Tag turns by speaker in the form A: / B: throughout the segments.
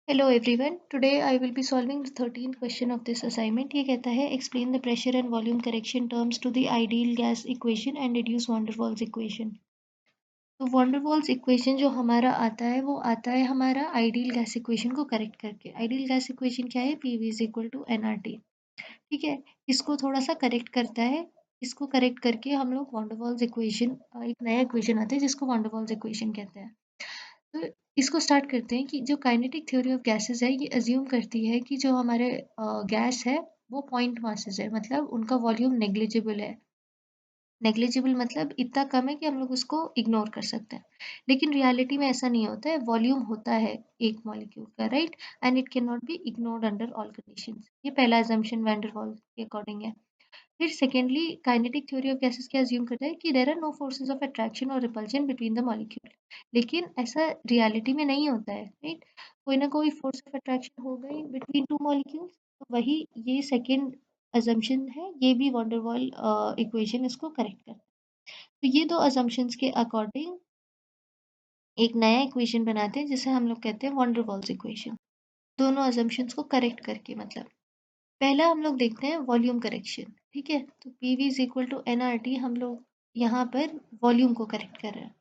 A: Hello everyone. Today I will be solving the 13th question of this assignment. ये कहता है explain the pressure and volume correction terms to the ideal gas equation and reduce van der Waals equation. तो van der Waals equation जो हमारा आता है वो आता है हमारा ideal gas equation को करेक्ट करके. Ideal gas equation क्या है? PV is equal to nRT. ठीक है, इसको थोड़ा सा करेक्ट करता है. इसको करेक्ट करके हम लोग van der Waals equation एक नया equation आता है जिसको van der Waals equation कहते हैं. तो इसको स्टार्ट करते हैं कि जो काइनेटिक थ्योरी ऑफ गैसेस है ये अज्यूम करती है कि जो हमारे गैस है वो पॉइंट मासेस है, मतलब उनका वॉल्यूम नेग्लिजिबल है. नेग्लिजिबल मतलब इतना कम है कि हम लोग उसको इग्नोर कर सकते हैं. लेकिन रियलिटी में ऐसा नहीं होता है. वॉल्यूम होता है एक मॉलिक्यूल का, right, and it can not be ignored under all conditions. ये पहला अजम्पशन वैन डर वाल्स के अकॉर्डिंग है. फिर secondly kinetic theory of gases क्या अज्यूम करता है कि there are no forces of attraction और रिपल्शन बिटवीन द मॉलिक्यूल. लेकिन ऐसा रियलिटी में नहीं होता है, राइट. कोई ना कोई फोर्स ऑफ अट्रैक्शन हो गई बिटवीन टू मॉलिक्यूल्स. तो वही ये सेकेंड अजम्पशन है. ये भी वैन डर वाल इक्वेशन इसको करेक्ट करता है. तो ये दो अजम्पशंस के अकॉर्डिंग एक नया इक्वेशन बनाते हैं जिसे हम लोग कहते हैं वैन डर वाल्स इक्वेशन. दोनों अजम्पशंस को करेक्ट करके, मतलब पहला हम लोग देखते हैं वॉल्यूम करेक्शन. ठीक है, तो P V is equal to N R T. हम लोग यहाँ पर वॉल्यूम को करेक्ट कर रहे हैं.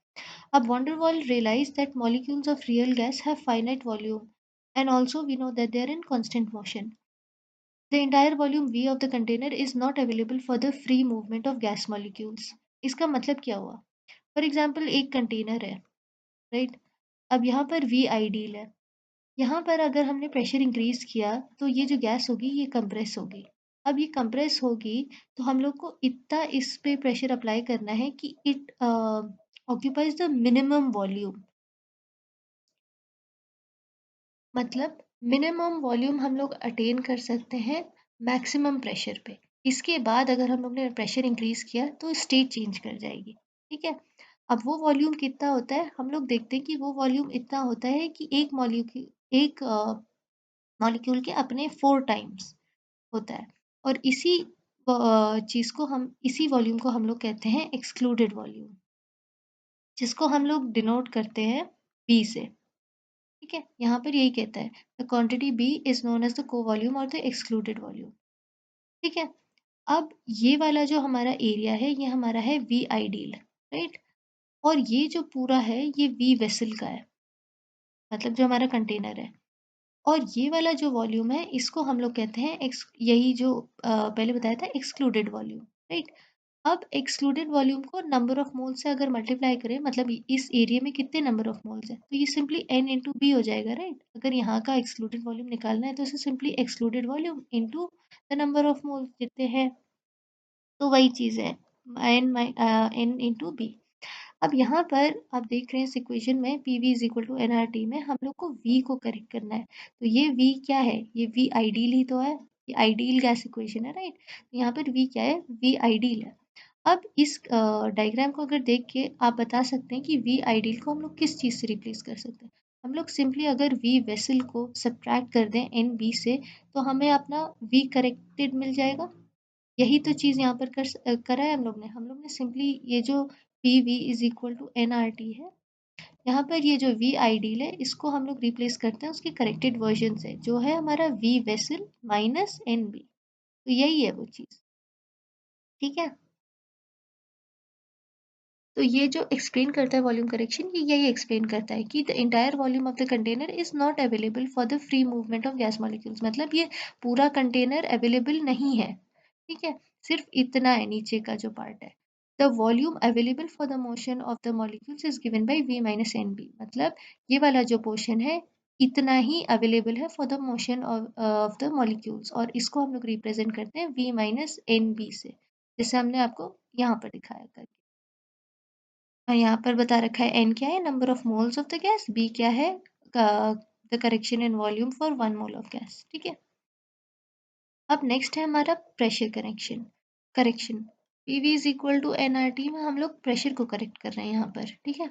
A: अब van der Waal realized that molecules of real gas have finite volume, and also we know that they are in constant motion. The entire volume V of the container is not available for the free movement of gas molecules. इसका मतलब क्या हुआ? For example एक container है, right. अब यहाँ पर V ideal है. यहाँ पर अगर हमने प्रेशर इंक्रीज किया तो ये जो गैस होगी ये कंप्रेस होगी. अब ये कंप्रेस होगी तो हम लोग को इतना इस पे प्रेशर अप्लाई करना है कि it occupies the minimum volume. मतलब मिनिमम वॉल्यूम हम लोग अटेन कर सकते हैं मैक्सिमम प्रेशर पे. इसके बाद अगर हम लोग ने प्रेशर इंक्रीज किया तो स्टेट चेंज कर जाएगी. ठीक है, अब वो वॉल्यूम कितना होता है हम लोग देखते हैं कि वो वॉल्यूम इतना होता है कि एक मॉलिक्यूल के अपने 4 टाइम्स होता है. और इसी चीज को हम इसी वॉल्यूम को हम लोग कहते हैं एक्सक्लूडेड वॉल्यूम, जिसको हम लोग डिनोट करते हैं बी से. ठीक है, यहाँ पर यही कहता है the quantity B is known as the co volume और द एक्सक्लूडेड वॉल्यूम. ठीक है, अब ये वाला जो हमारा एरिया है ये हमारा है वी आइडियल, राइट. और ये जो पूरा है ये वी वेसल का है, मतलब जो हमारा कंटेनर है. और ये वाला जो वॉल्यूम है इसको हम लोग कहते हैं यही जो पहले बताया था एक्सक्लूडेड वॉल्यूम, राइट. अब एक्सक्लूडेड वॉल्यूम को नंबर ऑफ मोल से अगर मल्टीप्लाई करें, मतलब इस एरिया में कितने नंबर ऑफ मोल्स है, तो ये सिंपली n इंटू बी हो जाएगा, राइट. अगर यहाँ का एक्सक्लूडेड वॉल्यूम निकालना है तो इसे simply excluded volume into the number of moles जितने हैं. तो वही चीज़ है n इंटू बी. अब यहाँ पर आप देख रहे हैं इस इक्वेशन में P V is equal to N R T में हम लोग को v को करेक्ट करना है. तो ये v क्या है? ये v आइडियल ही तो है. ये आइडियल गैस इक्वेशन है, राइट. यहाँ पर v क्या है? v आइडियल है. अब इस डायग्राम को अगर देख के आप बता सकते हैं कि वी आइडियल को हम लोग किस चीज़ से रिप्लेस कर सकते हैं. हम लोग सिंपली अगर वी वेसल को सब्ट्रैक्ट कर दें एन बी से तो हमें अपना वी करेक्टेड मिल जाएगा. यही तो चीज़ यहाँ पर करा है हम लोग ने सिंपली ये जो P V is equal to N R T है, यहाँ पर ये जो वी आइडियल है इसको हम लोग रिप्लेस करते हैं उसके करेक्टेड वर्जन से जो है हमारा V vessel minus N B. तो यही है वो चीज़. ठीक है, तो ये जो एक्सप्लेन करता है वॉल्यूम करेक्शन ये यही एक्सप्लेन करता है कि the entire volume of the container is not available for the free movement of gas molecules. मतलब ये पूरा कंटेनर अवेलेबल नहीं है. ठीक है, सिर्फ इतना है नीचे का जो पार्ट है. The volume available for the motion of the molecules is given by V minus N B. मतलब ये वाला जो पोर्शन है इतना ही अवेलेबल है for the motion of the molecules, और इसको हम लोग रिप्रेजेंट करते हैं वी माइनस एन बी से, जैसे हमने आपको यहाँ पर दिखाया करके. यहाँ पर बता रखा है n क्या है? Number of moles of the gas. b क्या है? The correction in volume for 1 mole of gas. ठीक है, अब नेक्स्ट है हमारा pressure correction. Correction pv is equal to nRT में हम लोग प्रेशर को करेक्ट कर रहे हैं यहाँ पर. ठीक है,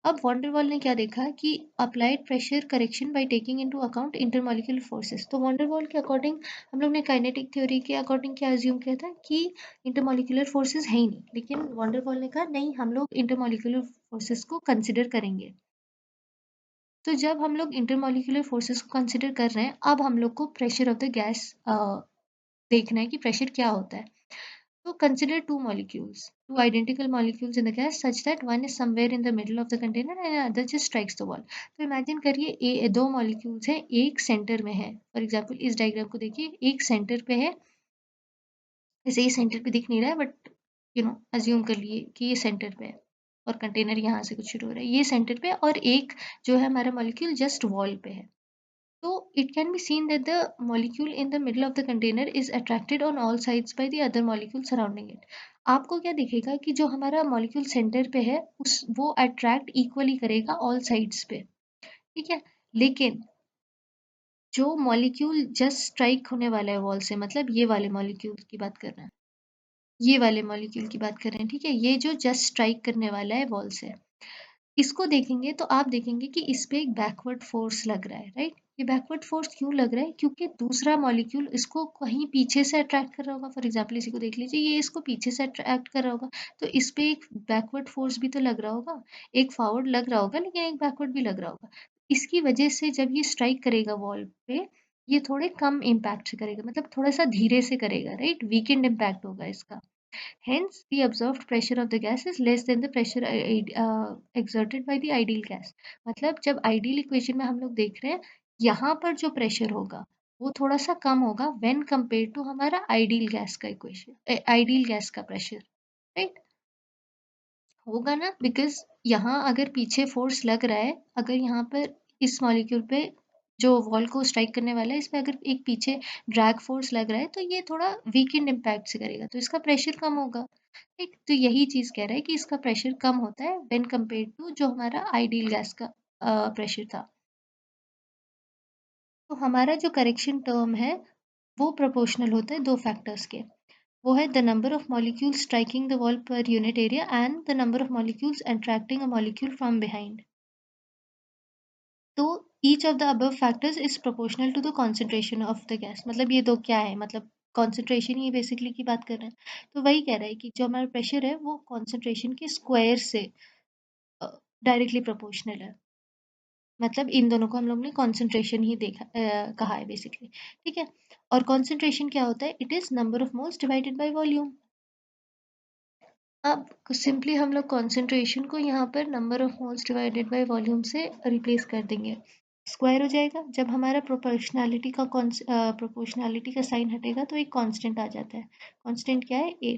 A: अब वॉन डर वाल ने क्या देखा कि applied pressure correction by taking into account intermolecular forces. तो वॉन डर वाल के अकॉर्डिंग हम लोग ने काइनेटिक थ्योरी के अकॉर्डिंग क्या अज्यूम किया था कि इंटरमॉलिक्यूलर फोर्सेस है ही नहीं. लेकिन वॉन डर वाल ने कहा नहीं, हम लोग इंटरमॉलिक्यूलर फोर्सेस को कंसिडर करेंगे. तो जब हम लोग इंटरमॉलिक्यूलर फोर्सेस को कंसिडर कर रहे हैं, अब हम लोग को प्रेशर ऑफ द गैस देखना है कि प्रेशर क्या होता है. तो consider two identical molecules in the gas such that one is somewhere in the middle of the container and another just strikes the wall. तो imagine करिए दो molecules हैं, एक सेंटर में है. फॉर एग्जाम्पल इस डायग्राम को देखिए, एक सेंटर पे है. ऐसे ही सेंटर पे दिख नहीं रहा है, बट अज्यूम कर लिए कि ये सेंटर पे है और कंटेनर यहाँ से कुछ शुरू हो रहा है. ये सेंटर पे और एक जो है हमारा मॉलिक्यूल जस्ट वॉल पे है. So it can be seen that the molecule in the middle of the container is attracted on all sides by the other molecule surrounding it. आपको क्या दिखेगा कि जो हमारा मॉलिक्यूल सेंटर पे है वो अट्रैक्ट इक्वली करेगा ऑल साइड्स पे. ठीक है. लेकिन जो मॉलिक्यूल जस्ट स्ट्राइक होने वाला है वॉल से, मतलब ये वाले मॉलिक्यूल की बात कर रहे हैं, ये वाले मॉलिक्यूल की बात कर रहे हैं. ठीक है. ये जो जस्ट स्ट्राइक करने वाला है वॉल से, इसको देखेंगे तो आप देखेंगे कि इस पे एक बैकवर्ड फोर्स लग रहा है. राइट. ये बैकवर्ड फोर्स क्यों लग रहा है? क्योंकि दूसरा मॉलिक्यूल इसको कहीं पीछे से अट्रैक्ट कर रहा होगा. फॉर एग्जाम्पल इसी को देख लीजिए, ये इसको पीछे से अट्रैक्ट कर रहा होगा, तो इस पे एक बैकवर्ड फोर्स भी तो लग रहा होगा. एक फॉरवर्ड लग रहा होगा लेकिन एक बैकवर्ड भी लग रहा होगा. इसकी वजह से जब ये स्ट्राइक करेगा वॉल पे, ये थोड़े कम इम्पैक्ट से करेगा, मतलब थोड़ा सा धीरे से करेगा. राइट. वीकेंड इम्पैक्ट होगा इसका. Hence, the absorbed pressure of the gas is less than the pressure exerted by the ideal gas. मतलब जब ideal equation में हम लोग देख रहे हैं, यहाँ पर जो pressure होगा वो थोड़ा सा कम होगा when compared to हमारा ideal gas का equation, ideal gas का pressure, right? होगा ना, बिकॉज यहाँ अगर पीछे फोर्स लग रहा है, अगर यहाँ पर इस मॉलिक्यूल पे जो वॉल को स्ट्राइक करने वाला है, इस पे अगर एक पीछे ड्रैग फोर्स लग रहा है, तो ये थोड़ा वीकेंड इम्पैक्ट से करेगा, तो इसका प्रेशर कम होगा. ठीक. तो यही चीज कह रहा है कि इसका प्रेशर कम होता है व्हेन कंपेयर टू जो हमारा आइडियल गैस का प्रेशर था. तो हमारा जो करेक्शन टर्म है वो प्रोपोर्शनल होता है दो फैक्टर्स के. वो है the number of molecules striking the wall per unit area and the number of molecules attracting a molecule from behind. तो each of the above factors is proportional to the concentration of the gas. मतलब ये दो क्या है, मतलब concentration ही basically की बात कर रहे हैं. तो वही कह रहा है कि जो हमारा प्रेशर है वो कॉन्सेंट्रेशन के स्क्वायर से डायरेक्टली प्रोपोर्शनल है. मतलब इन दोनों को हम लोग ने कॉन्सेंट्रेशन ही कहा है बेसिकली. ठीक है. और कॉन्सेंट्रेशन क्या होता है? It is number of moles divided by volume. अब सिंपली हम लोग कॉन्सेंट्रेशन को यहाँ पर number of moles divided by volume से रिप्लेस कर देंगे. स्क्वायर हो जाएगा. जब हमारा प्रोपोर्शनैलिटी का साइन हटेगा तो एक कांस्टेंट आ जाता है. कांस्टेंट क्या है? ए.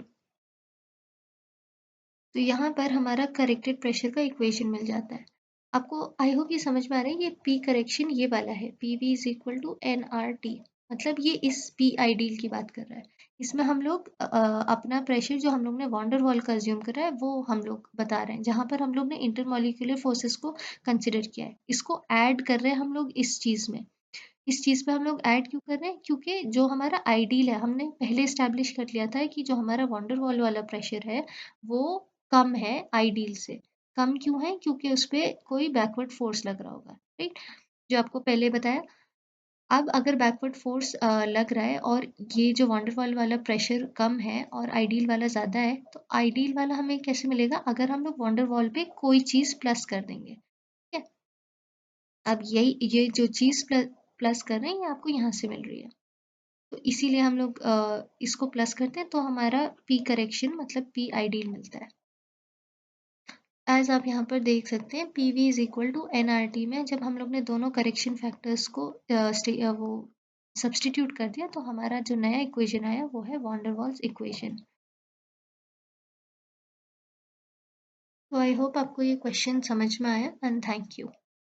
A: तो यहाँ पर हमारा करेक्टेड प्रेशर का इक्वेशन मिल जाता है. आपको आई होप ये समझ में आ रहा है. ये पी करेक्शन ये वाला है, P V is equal to N R T. मतलब ये इस पी आइडियल की बात कर रहा है. इसमें हम लोग अपना प्रेशर जो हम लोग ने वॉन्डर वॉल का अज्यूम करा है वो हम लोग बता रहे हैं, जहाँ पर हम लोग ने इंटरमॉलिक्यूलर फोर्सेस को कंसिडर किया है. इसको ऐड कर रहे हैं हम लोग इस चीज़ में. इस चीज़ पे हम लोग ऐड क्यों कर रहे हैं? क्योंकि जो हमारा आइडियल है, हमने पहले इस्टेब्लिश कर लिया था कि जो हमारा वॉन्डर वॉल वाला प्रेशर है वो कम है आइडियल से. कम क्यों है? क्योंकि उस पे कोई बैकवर्ड फोर्स लग रहा होगा. राइट. जो आपको पहले बताया. अब अगर बैकवर्ड फोर्स लग रहा है और ये जो वॉन्डर वॉल वाला प्रेशर कम है और आइडियल वाला ज़्यादा है, तो आइडियल वाला हमें कैसे मिलेगा? अगर हम लोग वॉन्डर वॉल पे कोई चीज़ प्लस कर देंगे. ठीक है. अब ये जो चीज़ प्लस कर रहे हैं ये आपको यहाँ से मिल रही है. तो इसीलिए हम लोग इसको प्लस करते हैं तो हमारा पी करेक्शन मतलब पी आइडियल मिलता है. एज आप यहाँ पर देख सकते हैं P V is equal to N R T में जब हम लोग ने दोनों करेक्शन फैक्टर्स को वो सब्सटीट्यूट कर दिया तो हमारा जो नया इक्वेशन आया वो है वॉन्डरवॉल्स इक्वेशन. तो आई होप आपको ये क्वेश्चन समझ में आया एंड थैंक यू.